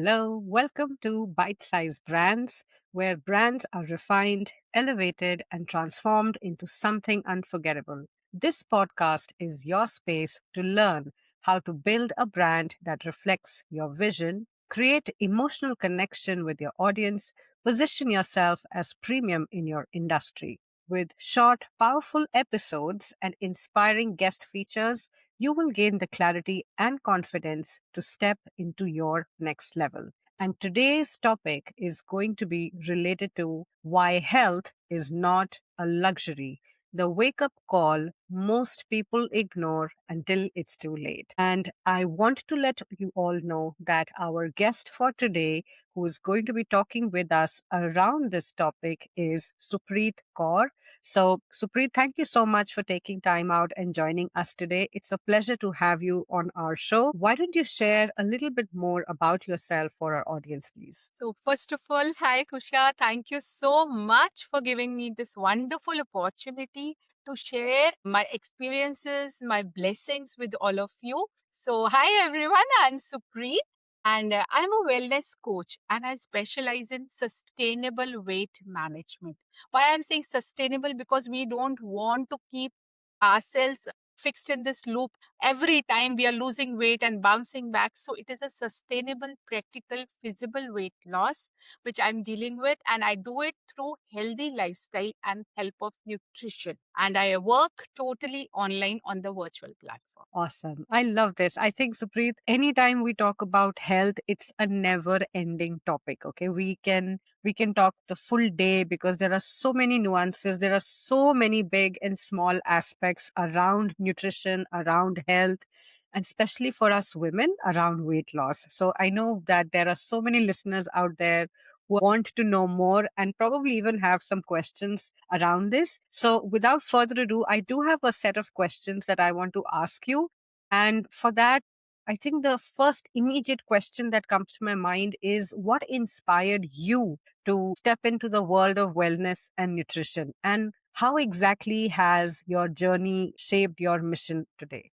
Hello, welcome to Bite Size Brands, where brands are refined, elevated, and transformed into something unforgettable. This podcast is your space to learn how to build a brand that reflects your vision, create emotional connection with your audience, position yourself as premium in your industry. With short, powerful episodes and inspiring guest features, you will gain the clarity and confidence to step into your next level. And today's topic is going to be related to why health is not a luxury. The wake up call most people ignore until it's too late. And I want to let you all know that our guest for today, who is going to be talking with us around this topic, is Supreet Kaur. So, Supreet, thank you so much for taking time out and joining us today. It's a pleasure to have you on our show. Why don't you share a little bit more about yourself for our audience, please? So, first of all, hi Kusha. Thank you so much for giving me this wonderful opportunity to share my experiences, my blessings with all of you. So, hi everyone, I'm Supreet and I'm a wellness coach and I specialize in sustainable weight management. Why I'm saying sustainable? Because we don't want to keep ourselves fixed in this loop every time we are losing weight and bouncing back. So it is a sustainable, practical, feasible weight loss, which I'm dealing with. And I do it through healthy lifestyle and help of nutrition. And I work totally online on the virtual platform. Awesome. I love this. I think, Supreet, anytime we talk about health, it's a never ending topic. Okay. We can talk the full day because there are so many nuances. There are so many big and small aspects around nutrition, around health, and especially for us women around weight loss. So I know that there are so many listeners out there who want to know more and probably even have some questions around this. So, without further ado, I do have a set of questions that I want to ask you. And for that, I think the first immediate question that comes to my mind is what inspired you to step into the world of wellness and nutrition? And how exactly has your journey shaped your mission today?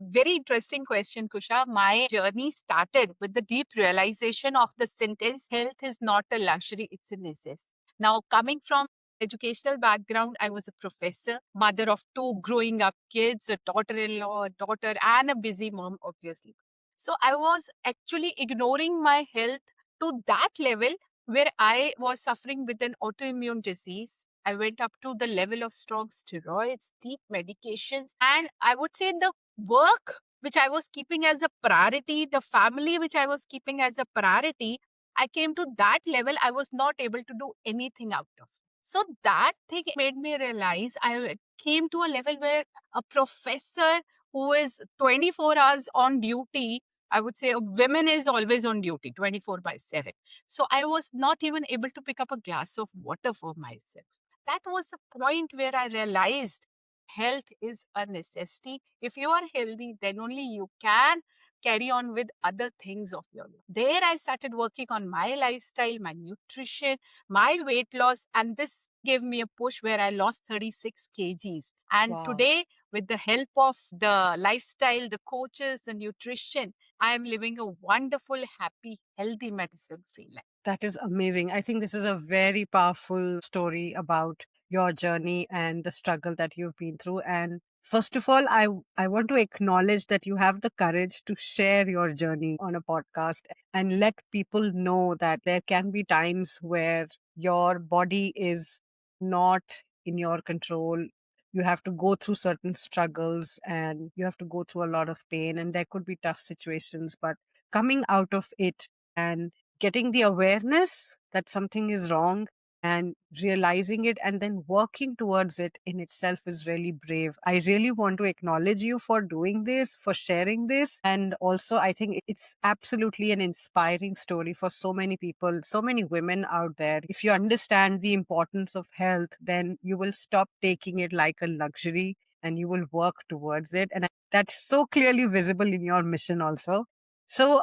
Very interesting question, Kusha. My journey started with the deep realization of the sentence health is not a luxury, it's a necessity. Now, coming from educational background, I was a professor, mother of two growing up kids, a daughter-in-law, a daughter, and a busy mom, obviously. So I was actually ignoring my health to that level where I was suffering with an autoimmune disease. I went up to the level of strong steroids, deep medications, and I would say the work which I was keeping as a priority, the family which I was keeping as a priority, I came to that level I was not able to do anything out of. So that thing made me realize I came to a level where a professor who is 24 hours on duty, I would say a women is always on duty 24 by 7. So I was not even able to pick up a glass of water for myself. That was the point where I realized health is a necessity. If you are healthy, then only you can carry on with other things of your life. There I started working on my lifestyle, my nutrition, my weight loss, and this gave me a push where I lost 36 kgs. And Wow. today, with the help of the lifestyle, the coaches, the nutrition, I am living a wonderful, happy, healthy, medicine free life. That is amazing. I think this is a very powerful story about your journey and the struggle that you've been through. And first of all, I want to acknowledge that you have the courage to share your journey on a podcast and let people know that there can be times where your body is not in your control. You have to go through certain struggles and you have to go through a lot of pain, and there could be tough situations, but coming out of it and getting the awareness that something is wrong and realizing it and then working towards it in itself is really brave. I really want to acknowledge you for doing this, for sharing this. And also, I think it's absolutely an inspiring story for so many people, so many women out there. If you understand the importance of health, then you will stop taking it like a luxury and you will work towards it. And that's so clearly visible in your mission also. So,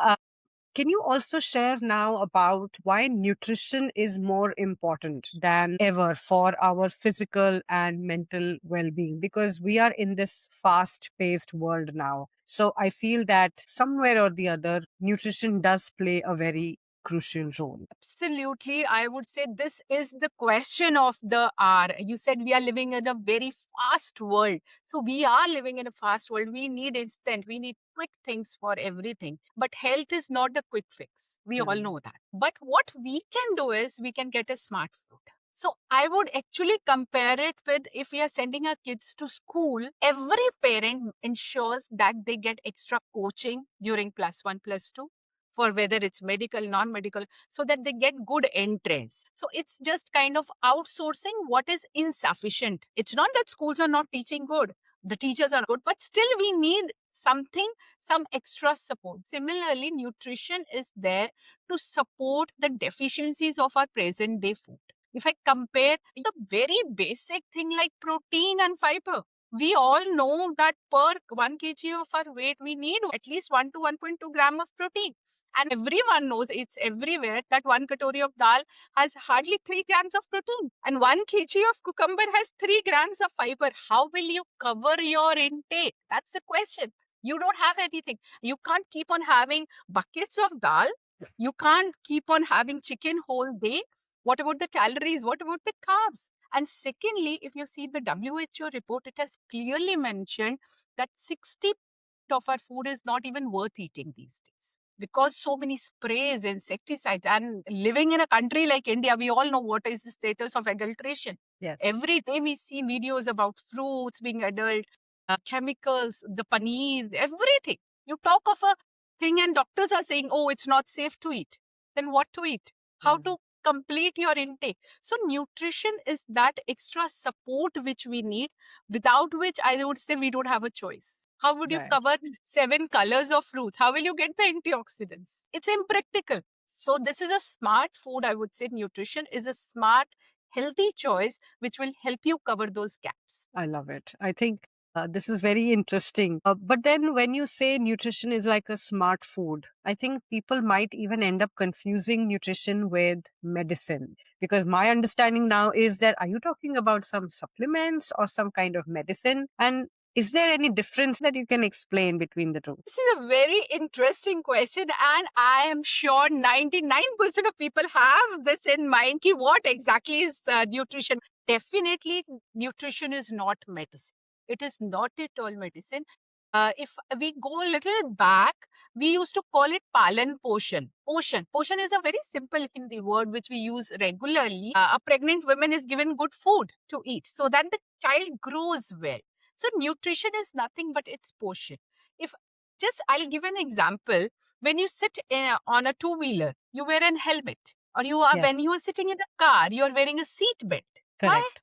can you also share now about why nutrition is more important than ever for our physical and mental well being? Because we are in this fast paced world now. So I feel that somewhere or the other, nutrition does play a very crucial role. Absolutely. I would say this is the question of the hour. You said we are living in a very fast world. So we are living in a fast world. We need instant, we need quick things for everything. But health is not a quick fix. We all know that. But what we can do is we can get a smart food. So I would actually compare it with if we are sending our kids to school, every parent ensures that they get extra coaching during plus one, plus two for whether it's medical, non-medical, so that they get good entrance. So it's just kind of outsourcing what is insufficient. It's not that schools are not teaching good. The teachers are good, but still we need something, some extra support. Similarly, nutrition is there to support the deficiencies of our present day food. If I compare the very basic thing like protein and fiber, we all know that per 1 kg of our weight, we need at least 1 to 1.2 gram of protein. And everyone knows it's everywhere that 1 katori of dal has hardly 3 grams of protein. And 1 kg of cucumber has 3 grams of fiber. How will you cover your intake? That's the question. You don't have anything. You can't keep on having buckets of dal. You can't keep on having chicken whole day. What about the calories? What about the carbs? And secondly, if you see the WHO report, it has clearly mentioned that 60% of our food is not even worth eating these days because so many sprays, insecticides, and living in a country like India, we all know what is the status of adulteration. Yes. Every day we see videos about fruits being adult, chemicals, the paneer, everything. You talk of a thing and doctors are saying, oh, it's not safe to eat. Then what to eat? How to complete your intake? So nutrition is that extra support which we need, without which I would say we don't have a choice. How would you Right. cover 7 colors of fruits? How will you get the antioxidants? It's impractical. So this is a smart food. I would say nutrition is a smart, healthy choice which will help you cover those gaps. I love it. I think this is very interesting. But then when you say nutrition is like a smart food, I think people might even end up confusing nutrition with medicine. Because my understanding now is that, are you talking about some supplements or some kind of medicine? And is there any difference that you can explain between the two? This is a very interesting question, and I am sure 99% of people have this in mind. Ki what exactly is nutrition? Definitely, nutrition is not medicine. It is not at all medicine. If we go a little back, we used to call it palan poshan. Poshan is a very simple Hindi word which we use regularly. A pregnant woman is given good food to eat so that the child grows well. So nutrition is nothing but its portion. If just I'll give an example. When you sit on a two-wheeler, you wear an helmet. Or you are when Yes. you are sitting in the car, you are wearing a seat belt. Why? Correct.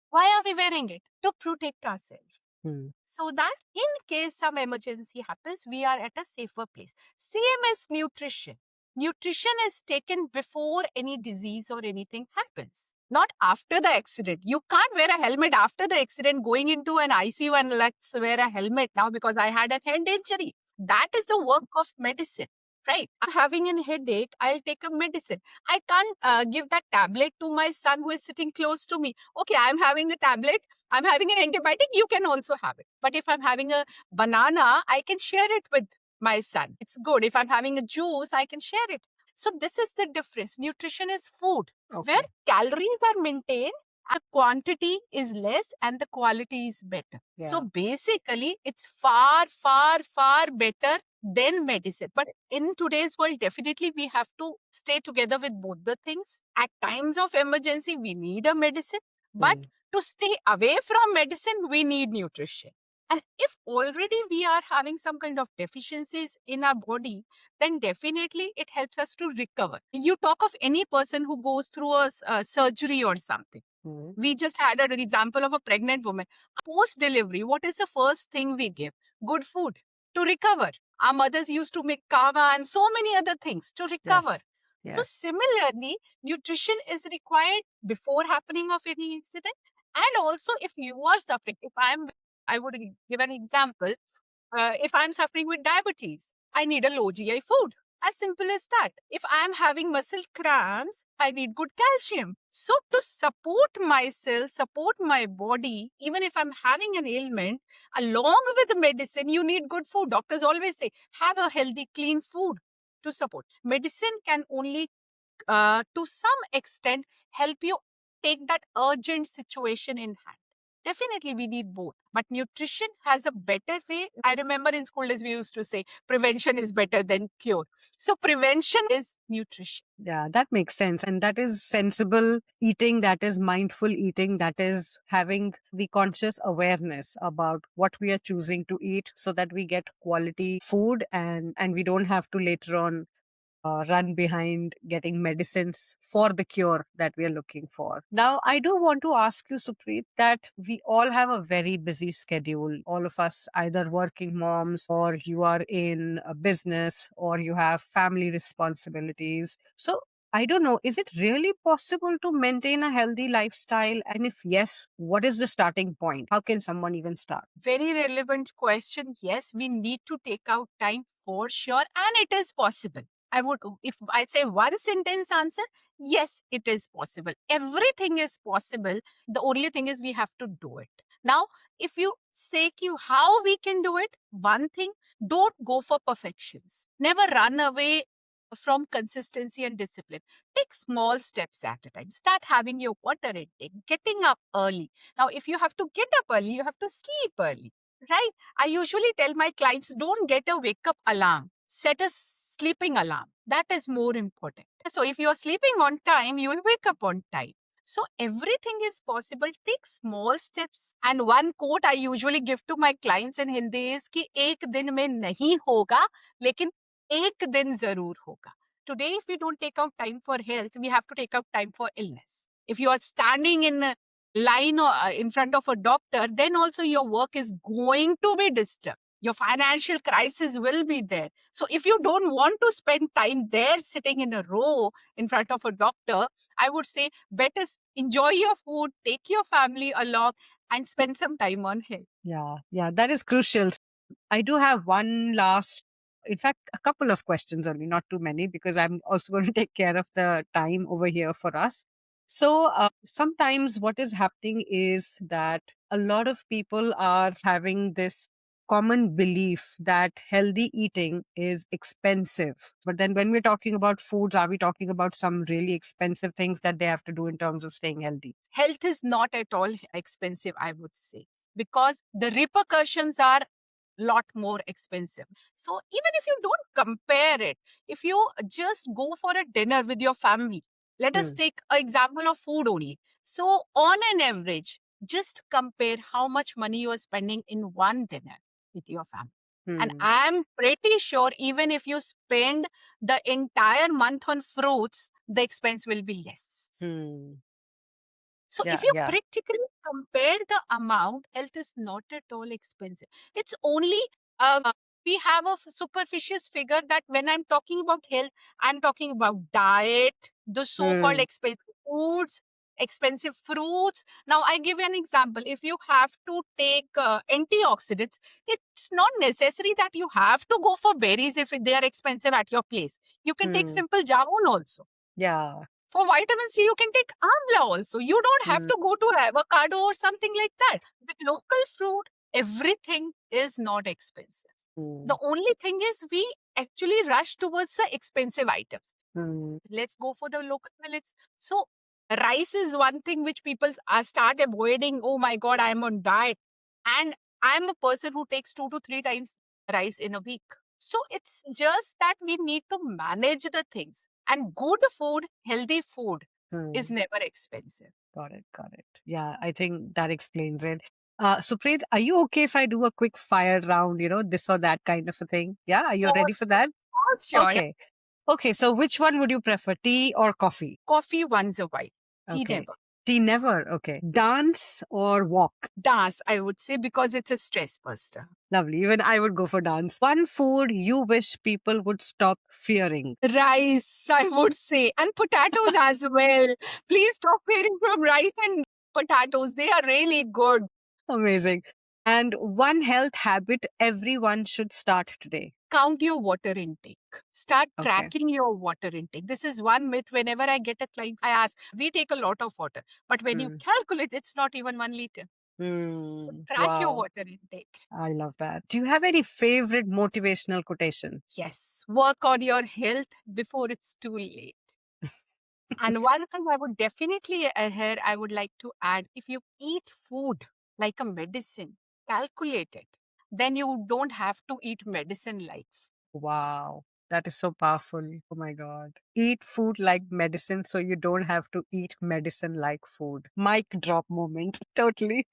Why are we wearing it? To protect ourselves. Hmm. So that in case some emergency happens, we are at a safer place. Same as nutrition. Nutrition is taken before any disease or anything happens, not after the accident. You can't wear a helmet after the accident, going into an ICU and let's wear a helmet now because I had a head injury. That is the work of medicine, right? I'm having a headache, I'll take a medicine. I can't give that tablet to my son who is sitting close to me. Okay, I'm having a tablet, I'm having an antibiotic, you can also have it. But if I'm having a banana, I can share it with my son. It's good. If I'm having a juice, I can share it. So this is the difference. Nutrition is food where calories are maintained, the quantity is less and the quality is better. Yeah. So basically, it's far, far, far better than medicine. But in today's world, definitely we have to stay together with both the things. At times of emergency, we need a medicine. But to stay away from medicine, we need nutrition. And if already we are having some kind of deficiencies in our body, then definitely it helps us to recover. You talk of any person who goes through a surgery or something. We just had an example of a pregnant woman. Post delivery, what is the first thing we give? Good food to recover. Our mothers used to make kava and so many other things to recover. Yes. So similarly, nutrition is required before happening of any incident. And also if you are suffering, I would give an example. If I'm suffering with diabetes, I need a low GI food. As simple as that. If I am having muscle cramps, I need good calcium. So, to support myself, support my body, even if I'm having an ailment, along with the medicine, you need good food. Doctors always say, have a healthy, clean food to support. Medicine can only, to some extent, help you take that urgent situation in hand. Definitely, we need both. But nutrition has a better way. I remember in school days, we used to say prevention is better than cure. So, prevention is nutrition. Yeah, that makes sense. And that is sensible eating, that is mindful eating, that is having the conscious awareness about what we are choosing to eat so that we get quality food and we don't have to later on run behind getting medicines for the cure that we are looking for. Now, I do want to ask you, Supreet, that we all have a very busy schedule. All of us, either working moms, or you are in a business, or you have family responsibilities. So, I don't know, is it really possible to maintain a healthy lifestyle? And if yes, what is the starting point? How can someone even start? Very relevant question. Yes, we need to take out time for sure, and it is possible. I would, if I say one sentence answer, yes, it is possible. Everything is possible. The only thing is we have to do it. Now, if you say how we can do it, one thing, don't go for perfections. Never run away from consistency and discipline. Take small steps at a time. Start having your water intake, getting up early. Now, if you have to get up early, you have to sleep early, right? I usually tell my clients, don't get a wake up alarm. Set a sleeping alarm. That is more important. So, if you are sleeping on time, you will wake up on time. So, everything is possible. Take small steps. And one quote I usually give to my clients in Hindi is कि एक दिन में नहीं होगा, लेकिन एक दिन जरूर होगा. Today, if we don't take out time for health, we have to take out time for illness. If you are standing in a line or in front of a doctor, then also your work is going to be disturbed. Your financial crisis will be there. So if you don't want to spend time there sitting in a row in front of a doctor, I would say better enjoy your food, take your family along, and spend some time on health. Yeah, that is crucial. I do have one last, in fact, a couple of questions only, not too many, because I'm also going to take care of the time over here for us. So, sometimes what is happening is that a lot of people are having this common belief that healthy eating is expensive. But then when we're talking about foods, are we talking about some really expensive things that they have to do in terms of staying healthy? Health is not at all expensive, I would say, because the repercussions are lot more expensive. So even if you don't compare it, if you just go for a dinner with your family, let us Hmm. take an example of food only. So on an average, just compare how much money you are spending in one dinner with your family. And Hmm. I'm pretty sure even if you spend the entire month on fruits, the expense will be less. Hmm. So if Yeah, you yeah. practically compare the amount, health is not at all expensive. It's only we have a superficial figure that when I'm talking about health, I'm talking about diet, the so-called Hmm. expensive foods, expensive fruits. Now I give you an example. If you have to take antioxidants, it's not necessary that you have to go for berries if they are expensive at your place. You can take Hmm. simple jamun also. Yeah. For vitamin C, you can take amla also. You don't have Hmm. to go to avocado or something like that. With local fruit, everything is not expensive. Hmm. The only thing is we actually rush towards the expensive items. Hmm. Let's go for the local millets. So rice is one thing which people start avoiding. Oh my God, I'm on diet. And I'm a person who takes 2 to 3 times rice in a week. So it's just that we need to manage the things. And good food, healthy food is Hmm. never expensive. Got it. Got it. Yeah, I think that explains it. Supreet, are you okay if I do a quick fire round, this or that kind of a thing? Yeah, are you For ready for that? sure. Okay. Okay, so which one would you prefer, tea or coffee? Coffee once a while. Tea Okay. never. Tea never. Okay. Dance or walk? Dance, I would say, because it's a stress buster. Lovely. Even I would go for dance. One food you wish people would stop fearing. Rice, I would say, and potatoes as well. Please stop hearing from rice and potatoes. They are really good. Amazing. And one health habit everyone should start today. count your water intake. Start Okay. tracking your water intake. This is one myth. Whenever I get a client, I ask, we take a lot of water, but when you Mm. calculate, it's not even 1 liter. So track your Wow. water intake. I love that. Do you have any favorite motivational quotation? Yes, work on your health before it's too late. And one thing I would definitely here I would like to add, if you eat food like a medicine, calculate it, then you don't have to eat medicine like. Wow. That is so powerful. Oh my God. Eat food like medicine so you don't have to eat medicine like food. Mic drop moment. Totally.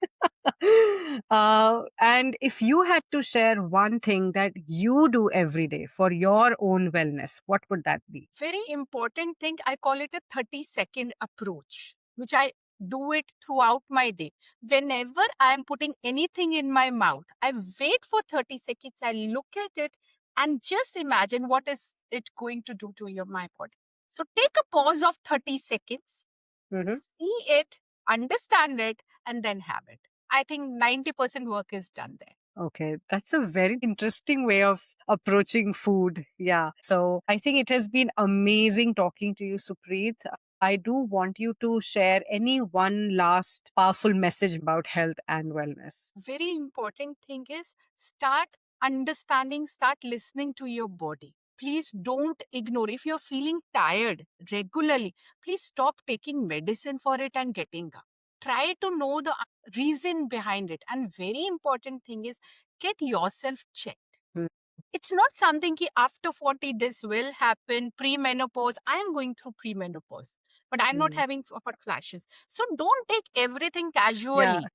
And if you had to share one thing that you do every day for your own wellness, what would that be? Very important thing, I call it a 30-second approach, which I do it throughout my day. Whenever I am putting anything in my mouth, I wait for 30 seconds, I look at it and just imagine what is it going to do to my body. So take a pause of 30 seconds, Mhm. see it, understand it, and then have it. I think 90% work is done there. Okay, that's a very interesting way of approaching food. Yeah. So I think it has been amazing talking to you, Supreet. I do want you to share any one last powerful message about health and wellness. Very important thing is start understanding, start listening to your body. Please don't ignore. If you're feeling tired regularly, please stop taking medicine for it and getting up. Try to know the reason behind it. And very important thing is get yourself checked. Mm, It's not something ki after 40 this will happen, premenopause. I am going through premenopause, but I'm not mm. having flashes. So don't take everything Yeah, casually.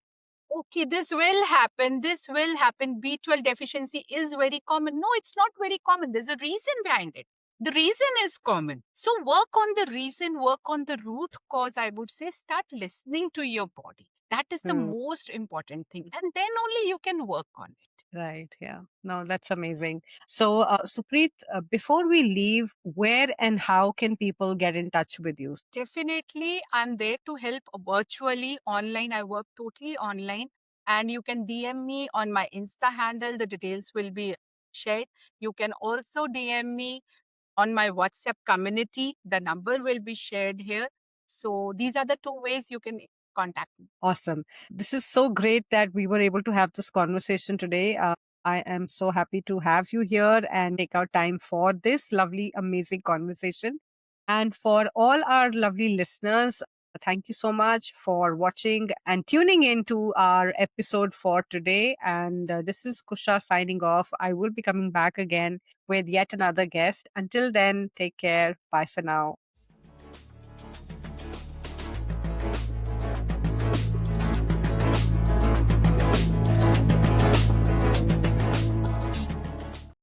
Okay, this will happen. This will happen. B12 deficiency is very common. No, it's not very common. There's a reason behind it. The reason is common. So work on the reason, work on the root cause. I would say start listening to your body. That is the mm, most important thing. And then only you can work on it. right. Yeah. No, that's amazing. So, Supreet, before we leave, where and how can people get in touch with you? Definitely, I'm there to help virtually, online. I work totally online. And you can DM me on my Insta handle. The details will be shared. You can also DM me on my WhatsApp community. The number will be shared here. So these are the two ways you can contact me. Awesome. This is so great that we were able to have this conversation today. I am so happy to have you here and take our time for this lovely, amazing conversation. And for all our lovely listeners, thank you so much for watching and tuning in to our episode for today. And this is Kusha signing off. I will be coming back again with yet another guest. Until then, take care. Bye for now.